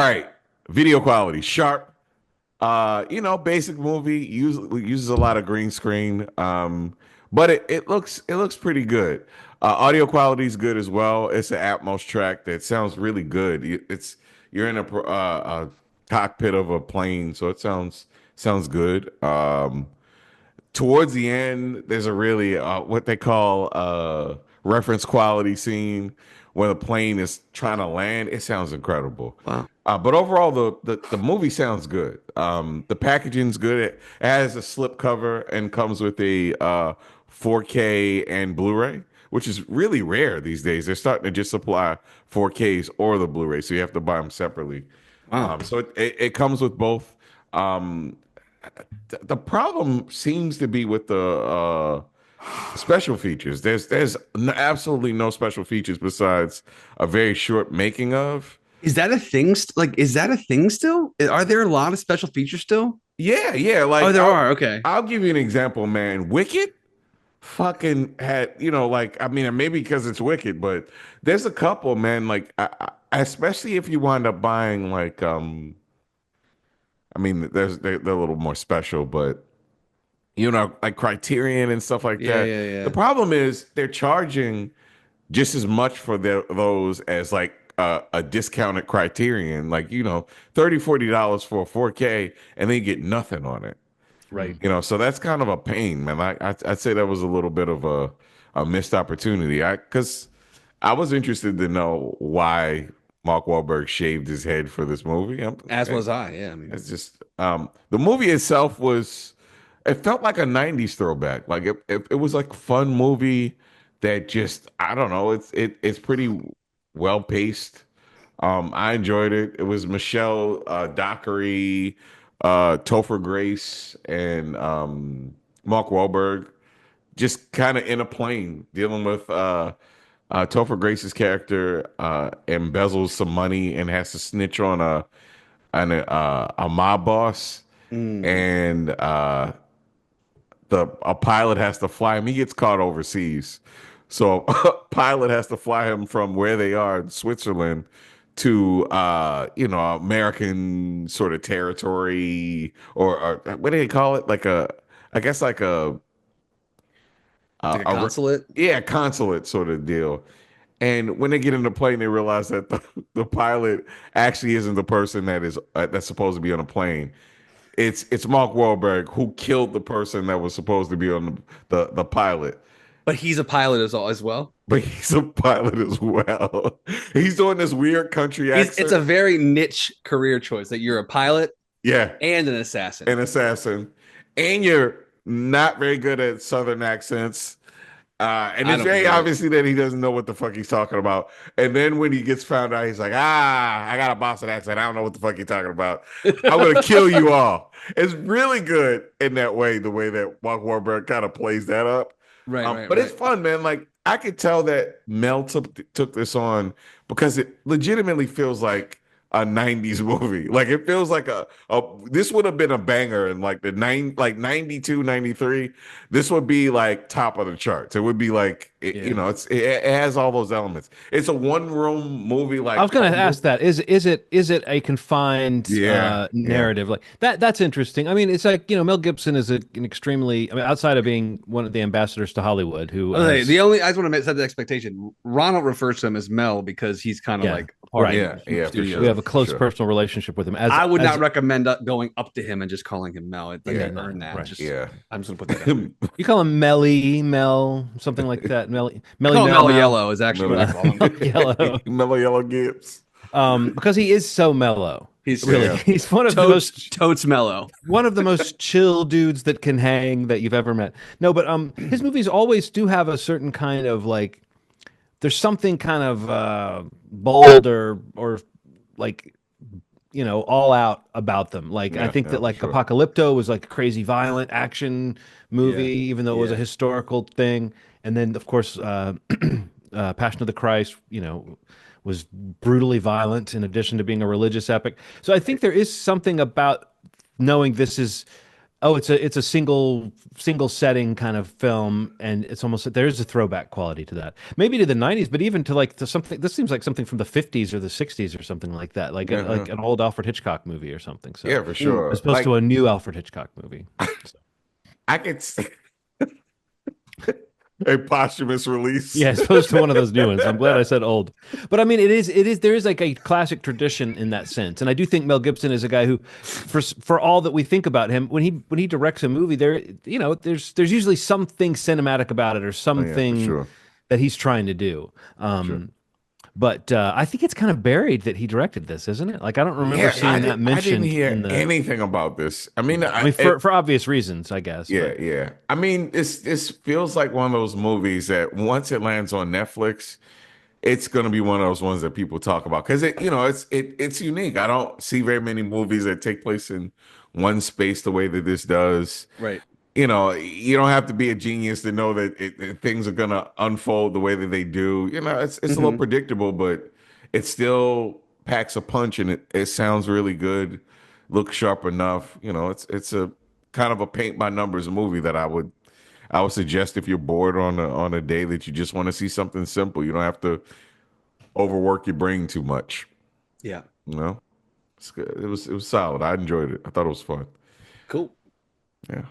right. Video quality, sharp. Basic movie uses a lot of green screen. But it looks pretty good. Audio quality is good as well. It's an Atmos track that sounds really good. You're in a cockpit of a plane, so it sounds good. Towards the end, there's a really what they call reference quality scene where the plane is trying to land. It sounds incredible. Wow. But overall, the movie sounds good. The packaging's good. It has a slip cover and comes with a 4K and Blu-ray, which is really rare these days. They're starting to just supply 4Ks or the Blu-ray, so you have to buy them separately. Wow. So it comes with both. Um, the problem seems to be with the special features. There's absolutely no special features besides a very short making of. Is that a thing? Is that a thing still? Are there a lot of special features still? Yeah, yeah. Oh, Like there I'll are. Okay. I'll give you an example, man. Wicked fucking had, like I mean, maybe because it's Wicked, but there's a couple, man. Like especially if you wind up buying like I mean, they're a little more special, but like Criterion and stuff like Yeah, that. yeah, The yeah. problem is they're charging just as much for those as like a discounted Criterion, like $30-$40 for a 4K, and then you get nothing on it. Right. So that's kind of a pain, man. I'd say that was a little bit of a missed opportunity. Because I was interested to know why Mark Wahlberg shaved his head for this movie. As was I. Yeah. I mean, It's just the movie itself it felt like a 90s throwback. Like it was like a fun movie that just I don't know, it's pretty well paced. I enjoyed it. It was Michelle Dockery, Topher Grace, and Mark Wahlberg just kind of in a plane dealing with Topher Grace's character embezzles some money and has to snitch on a mob boss, mm. and the a pilot has to fly him. He gets caught overseas, so a pilot has to fly him from where they are in Switzerland to American sort of territory, or what do they call it? Like I guess like Like a a consulate. yeah, consulate sort of deal. And when they get in the plane, they realize that the pilot actually isn't the person that's supposed to be on the plane. It's Mark Wahlberg who killed the person that was supposed to be on the pilot. But he's a pilot as well. But he's a pilot as well. He's doing this weird country It's a accent. very niche career choice that you're a pilot Yeah, and an assassin. an assassin. And you're not very good at Southern accents. And I it's don't very get it. obviously that he doesn't know what the fuck he's talking about. And then when he gets found out, he's like, I got a Boston accent. I don't know what the fuck you're talking about. I'm going to kill you all. It's really good in that way, the way that Mark Wahlberg kind of plays that up. Right, right, But it's right. fun, man. Like, I could tell that Mel took this on because it legitimately feels like a 90s movie. Like it feels like a this would have been a banger in like the 92, 93. This would be like top of the charts. It would be like Yeah. it has all those elements. It's a one room movie, I like was going to ask that. Is it a confined yeah, yeah. narrative like that? That's interesting. I mean, it's like, Mel Gibson is an extremely, I mean, outside of being one of the ambassadors to Hollywood, who Okay, has, I just want to set the expectation. Ronald refers to him as Mel because he's kind of yeah, like a part right. of Yeah, the yeah, for studio. We sure, have a for close sure. personal relationship with him. I would As not recommend going up to him and just calling him Mel. Yeah, no, Earn that. right. Just Yeah. I'm just gonna put that out there. You call him Melly, Mel, something like that. Melly, I Melly, call him Mel, Mellow Mel, Yellow is actually what I Mellow, call him. Yellow. Mellow Yellow Gibbs. Because he is so mellow. He's Really, Yeah. he's totes mellow. one of the most chill dudes that can hang that you've ever met. No, but his movies always do have a certain kind of like there's something kind of bold or like all out about them. Like I Yeah, think yeah, that for like sure. Apocalypto was like a crazy violent action movie, Yeah. even though it was a Yeah. historical thing. And then of course Passion of the Christ, was brutally violent in addition to being a religious epic. So I think there is something about knowing this is Oh, it's a single setting kind of film, and it's almost there's a throwback quality to that. Maybe to the '90s, but even to like to something. This seems like something from the '50s or the '60s or something like that, Yeah, like an old Alfred Hitchcock movie or something. So yeah, for Mm. as sure. opposed to a new Alfred Hitchcock movie. So, I could see a posthumous release. yeah, as opposed to one of those new ones. I'm glad I said old, but I mean it is there is like a classic tradition in that sense, and I do think Mel Gibson is a guy who, for all that we think about him, when he directs a movie, there's usually something cinematic about it or Oh yeah, for something sure, that he's trying to do. for sure. But I think it's kind of buried that he directed this, isn't it? Like I don't remember Yeah, seeing that I didn't mentioned hear in the. anything about this. I mean, I mean, for obvious reasons, I guess. yeah, But yeah. I mean, this feels like one of those movies that once it lands on Netflix, it's gonna be one of those ones that people talk about because it's unique. I don't see very many movies that take place in one space the way that this does. Right. You don't have to be a genius to know that things are gonna unfold the way that they do. It's a little Hmm. predictable, but it still packs a punch and it sounds really good, looks sharp enough. It's a kind of a paint by numbers movie that I would suggest if you're bored on a day that you just want to see something simple. You don't have to overwork your brain too much. Yeah. You know, it's good. It was solid. I enjoyed it. I thought it was fun. Cool. Yeah.